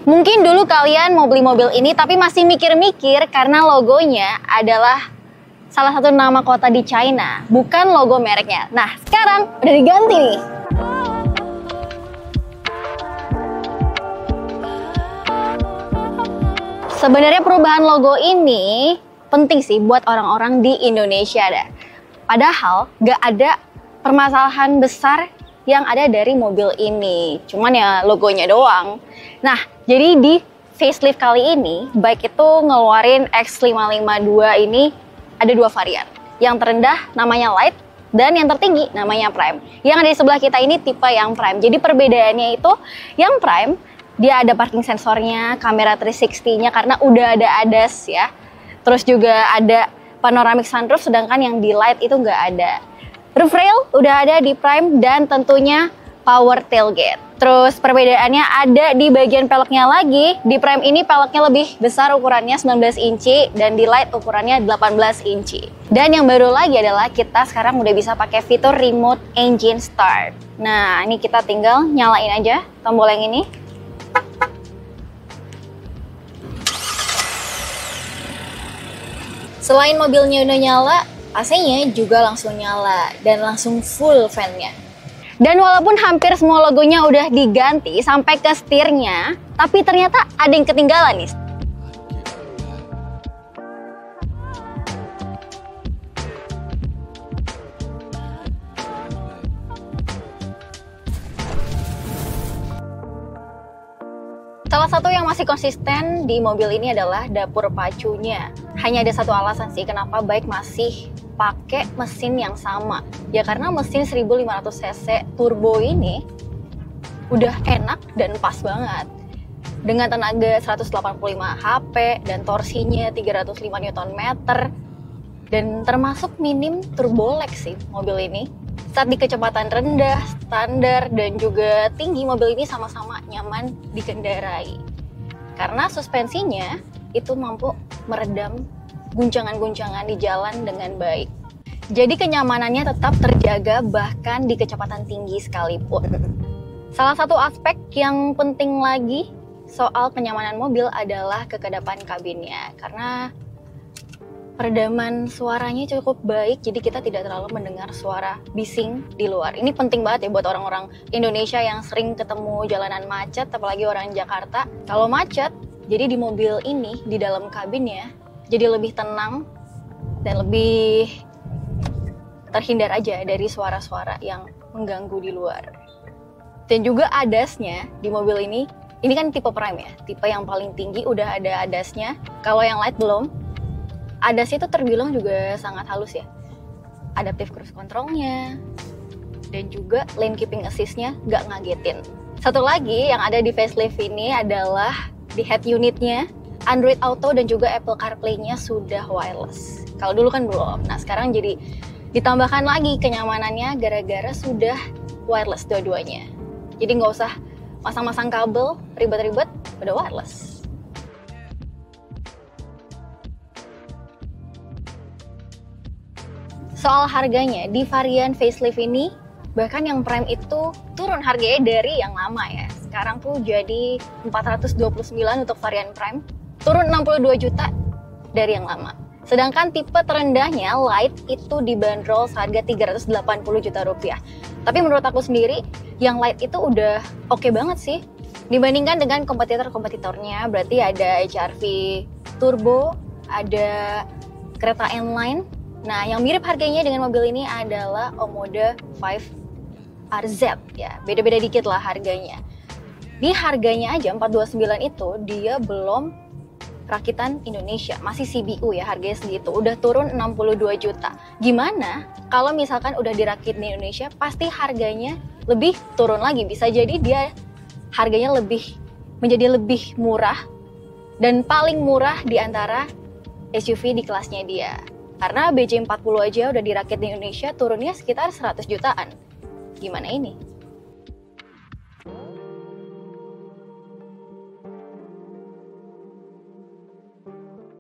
Mungkin dulu kalian mau beli mobil ini tapi masih mikir-mikir karena logonya adalah salah satu nama kota di China, bukan logo mereknya. Nah, sekarang udah diganti nih. Sebenarnya perubahan logo ini penting sih buat orang-orang di Indonesia dah. Padahal gak ada permasalahan besar yang ada dari mobil ini, cuman ya logonya doang. Nah, jadi di facelift kali ini, baik itu ngeluarin X552 ini ada dua varian. Yang terendah namanya Light, dan yang tertinggi namanya Prime. Yang ada di sebelah kita ini tipe yang Prime. Jadi perbedaannya itu, yang Prime, dia ada parking sensornya, kamera 360-nya karena udah ada ADAS ya. Terus juga ada panoramic sunroof, sedangkan yang di Light itu nggak ada. Roof rail udah ada di Prime dan tentunya power tailgate. Terus perbedaannya ada di bagian peleknya lagi. Di Prime ini peleknya lebih besar, ukurannya 19 inci dan di Light ukurannya 18 inci. Dan yang baru lagi adalah kita sekarang udah bisa pakai fitur remote engine start. Nah, ini kita tinggal nyalain aja tombol yang ini. Selain mobilnya udah nyala, AC-nya juga langsung nyala dan langsung full fan-nya. Dan walaupun hampir semua logonya udah diganti sampai ke setirnya, tapi ternyata ada yang ketinggalan nih. Salah satu yang masih konsisten di mobil ini adalah dapur pacunya. Hanya ada satu alasan sih kenapa Bike masih pakai mesin yang sama. Ya karena mesin 1500 cc turbo ini udah enak dan pas banget. Dengan tenaga 185 HP dan torsinya 305 Nm. Dan termasuk minim turbo lag sih mobil ini. Saat di kecepatan rendah, standar, dan juga tinggi, mobil ini sama-sama nyaman dikendarai. Karena suspensinya itu mampu meredam guncangan-guncangan di jalan dengan baik. Jadi kenyamanannya tetap terjaga bahkan di kecepatan tinggi sekalipun. Salah satu aspek yang penting lagi soal kenyamanan mobil adalah kekedapan kabinnya. Karena peredaman suaranya cukup baik, jadi kita tidak terlalu mendengar suara bising di luar. Ini penting banget ya buat orang-orang Indonesia yang sering ketemu jalanan macet, apalagi orang Jakarta. Kalau macet, jadi di mobil ini, di dalam kabinnya, jadi lebih tenang dan lebih terhindar aja dari suara-suara yang mengganggu di luar. Dan juga ADAS-nya di mobil ini kan tipe Prime ya, tipe yang paling tinggi udah ada ADAS-nya. Kalau yang Light belum. ADAS itu terbilang juga sangat halus ya. Adaptive Cruise Control-nya dan juga Lane Keeping Assist-nya nggak ngagetin. Satu lagi yang ada di facelift ini adalah di head unit-nya, Android Auto dan juga Apple CarPlay-nya sudah wireless. Kalau dulu kan belum. Nah sekarang jadi ditambahkan lagi kenyamanannya gara-gara sudah wireless dua-duanya. Jadi nggak usah masang-masang kabel ribet-ribet, udah wireless. Soal harganya, di varian facelift ini, bahkan yang Prime itu turun harganya dari yang lama ya. Sekarang tuh jadi 429 untuk varian Prime, turun 62 juta dari yang lama. Sedangkan tipe terendahnya, Light, itu dibanderol seharga 380 juta rupiah. Tapi menurut aku sendiri, yang Light itu udah oke banget sih. Dibandingkan dengan kompetitor-kompetitornya, berarti ada HR-V Turbo, ada kereta N-Line. Nah, yang mirip harganya dengan mobil ini adalah Omoda 5 RZ ya. Beda-beda dikit lah harganya. Di harganya aja 429 itu dia belum rakitan Indonesia, masih CBU ya harganya segitu. Udah turun 62 juta. Gimana kalau misalkan udah dirakit di Indonesia, pasti harganya lebih turun lagi. Bisa jadi dia harganya menjadi lebih murah dan paling murah di antara SUV di kelasnya dia. Karena BJ40 aja udah dirakit di Indonesia turunnya sekitar 100 jutaan. Gimana ini?